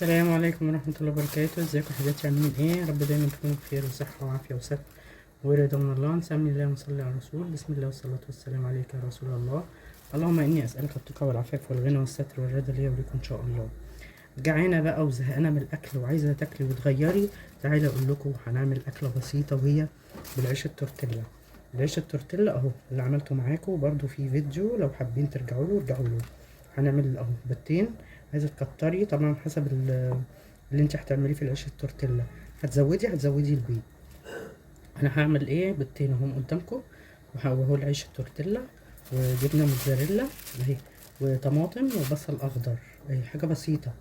السلام عليكم ورحمة الله وبركاته. ازيكم يا حبايبتي؟ عاملين ايه؟ يا رب دايما تكونوا بخير وصحة وعافية وستر ورضا من الله. نسمي الله ونصلي على الرسول. بسم الله والصلاة والسلام عليك يا رسول الله. اللهم اني اسألك التقى والعفاف والغنى والستر والرضا لي وليكم ان شاء الله. جعانة بقى وزهقانة من الاكل وعايزة تاكلي وتغيري، تعالى اقول لكم هنعمل اكلة بسيطة وهي بالعيش التورتيلا. العيش التورتيلا اهو اللي عملته معاكم برضو في فيديو، لو حابين ترجعوا له ارجعوا له. هنعمل اهو بيضتين، عايزة تكتري طبعا حسب اللي انت هتعمليه في العيش التورتيلا. هتزودي البيض. انا هعمل ايه؟ بيضتين اهم قدامكم، وهو العيش التورتيلا وجبنه موتزاريلا اهي وطماطم وبصل اخضر اهي، حاجه بسيطه.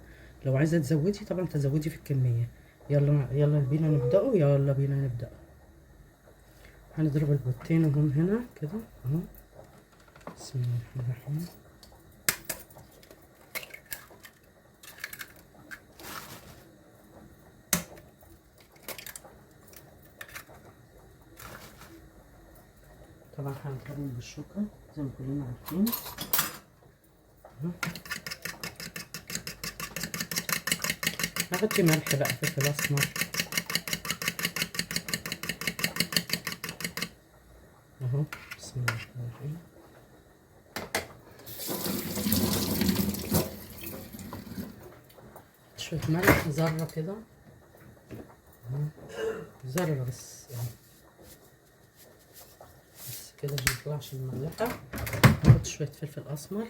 لو عايزه تزودي طبعا تزودي في الكميه. يلا بينا نبداوا، يلا بينا نبدا. هنضرب البيضتين اهم هنا كده اهو. بسم الله الرحمن الرحيم. طبعا هنضربهم بالشوكة زي ما كلنا عارفين. هحط ملح بقى، فلفل اسمر اهو. بسم الله الرحمن الرحيم. شوية ملح ذرة كده، ذرة بس يعني، بس كده عشان ميطلعش المملحة. نحط شوية فلفل اسمر،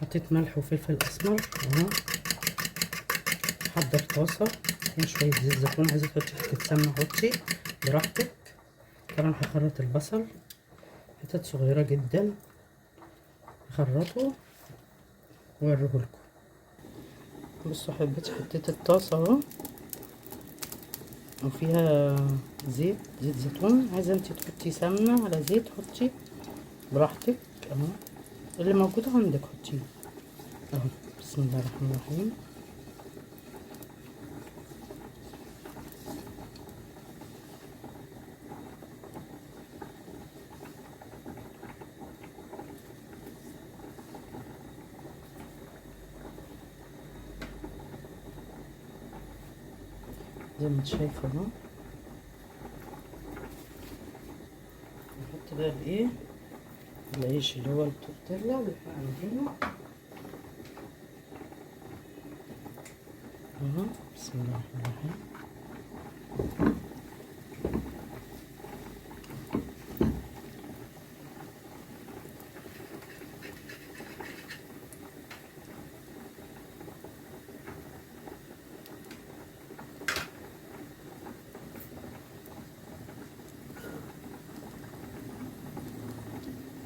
حطيت ملح وفلفل اسمر اهو. حضر طاسة فيها شوية زيت زيتون، عايزة تحطي حتة سمنة حطي براحتك. طبعا هخرط البصل حتت صغيرة جدا، هخرطه واوريهولكم. بصوا حبيت حطيت الطاسة اهو وفيها زيت زيتون، عايزة انتي تحطي سمنة على زيت حطي براحتك اهو، اللي موجود عندك حطيه اهو. بسم الله الرحمن الرحيم. زي ما انت شايفه اهو. نحط بقى الايه، العيش اللي هو التورتيلا اللي احنا عاملينه اهو. بسم الله الرحمن الرحيم.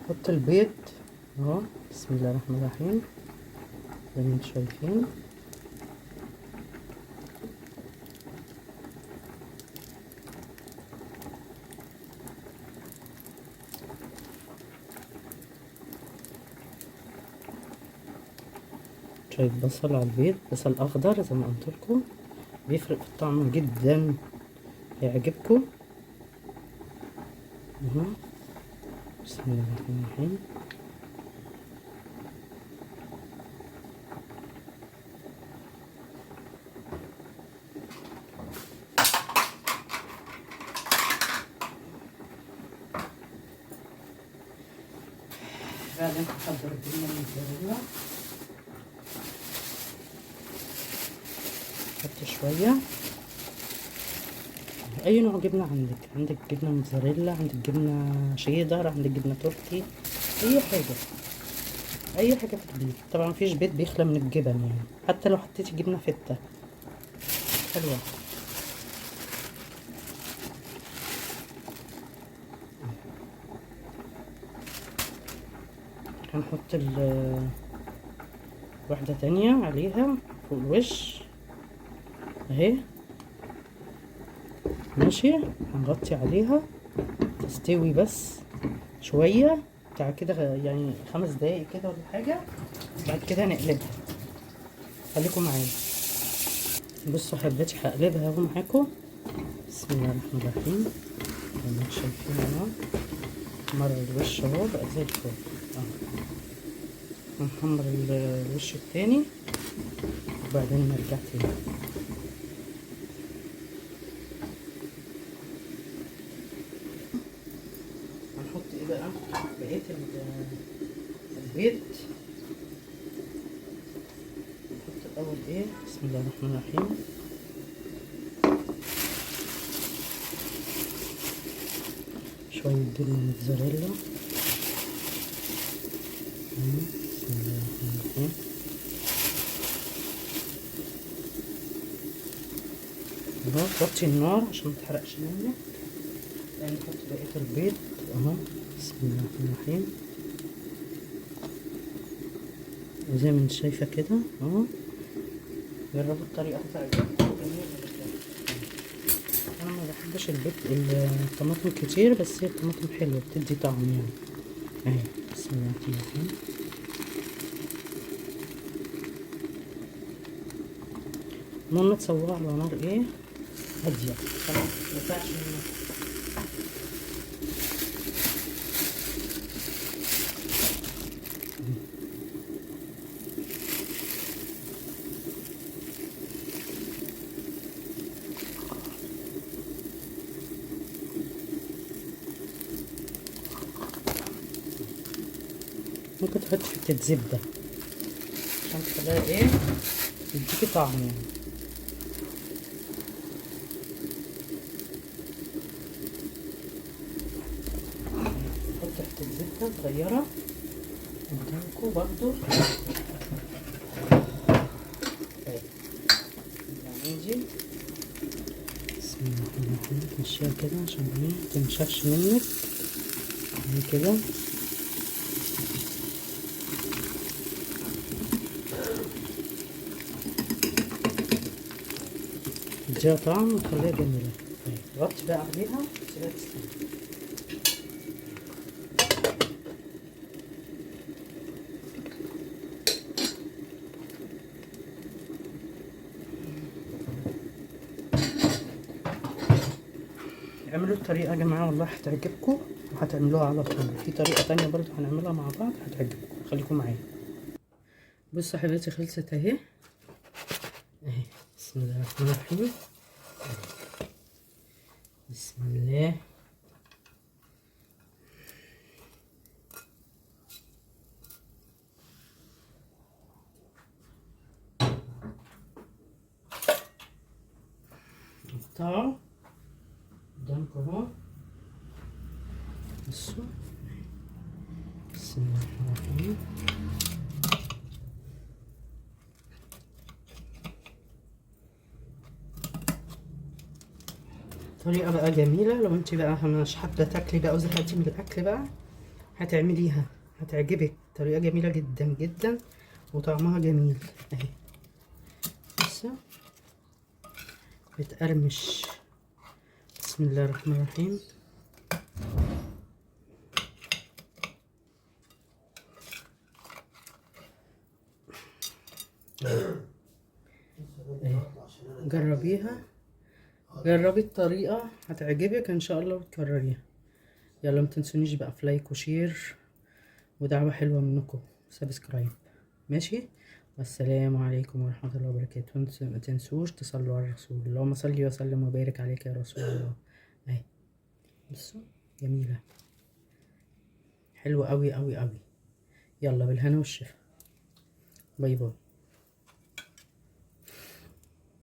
حط البيض اهو. بسم الله الرحمن الرحيم زي ما انتم شايفين. شوية بصل على البيض، بصل اخضر زي ما قلت لكم، بيفرق في الطعم جدا، هيعجبكم اهو. بسم الله الرحمن الرحيم. بعدين هحضر الجبنة الموتزاريلا، حط شوية اي نوع جبنة عندك جبنة موتزاريلا، عندك جبنة شيدر، عندك جبنة تركي، اي حاجة في البيت. طبعا مفيش بيت بيخلى من الجبن يعني، حتى لو حطيتي جبنة فتة حلوة. هنحط واحدة تانية عليها فوق الوش اهي، ماشي. هنغطي عليها تستوي بس شوية بتاع كده يعني 5 دقايق كده ولا حاجة، بعد كده نقلبها. خليكم معايا. بصوا حبيتي هقلبها اهو معاكم. بسم الله الرحمن الرحيم. زي ما انتم شايفين اهو، مرة الوش اهو بقى زي الفل اهو. هنحمر الوش التاني وبعدين نرجع تاني. هنحط ايه بقى؟ بقية البيض. نحط الاول ايه، بسم الله الرحمن الرحيم. شوية جبنة موتزاريلا. بسم الله الرحمن الرحيم. اهو وطي النار عشان متحرقش منك. يعني نحط بقية البيض اهو، بسم الله الرحمن الرحيم. وزي ما انت شايفة كده اهو. جربوا الطريقة هتعجبكم. انا ما بحبش الطماطم كتير، بس هي الطماطم حلوة بتدي طعم يعني. اهي بسم الله الرحمن الرحيم. المهم تسووها على نار ايه، هادية خلاص مينفعش ممكن تحط حتة زبدة عشان تخليها ايه، تديكي طعم يعني. نحط حتة زبدة صغيرة قدامكم برضو. نيجي بسم الله الرحمن الرحيم تمشيها كده عشان ايه متنشفش منك كده. تديها طعم وتخليها جميلة. غطي بقى عليها وسيبها تستوي. اعملوا الطريقة يا جماعة والله هتعجبكم وهتعملوها على طول. في طريقة تانية برضو هنعملها مع بعض هتعجبكم، خليكم معايا. بصوا حبيبتي خلصت اهي. اهي بسم الله الرحمن الرحيم. بسم الله. قطعوا قدامكم اهو. بصوا بسم الله الرحمن الرحيم. طريقة بقى جميلة. لو انت بقى مش حابة تاكلي بقى وزهقتي من الاكل بقى هتعمليها، هتعجبك. طريقة جميلة جدا جدا وطعمها جميل. اهي بصوا بتقرمش. بسم الله الرحمن الرحيم. جربيها، جربي الطريقة هتعجبك ان شاء الله وتكرريها. يلا متنسونيش بقى في لايك وشير ودعوة حلوة منكم سبسكرايب. ماشي، والسلام عليكم ورحمة الله وبركاته. ما تنسوش تصلوا على الرسول. اللهم صل وسلم وبارك عليك يا رسول الله. اهي بصوا جميلة حلوة قوي قوي قوي. يلا بالهنا والشفا. باي باي.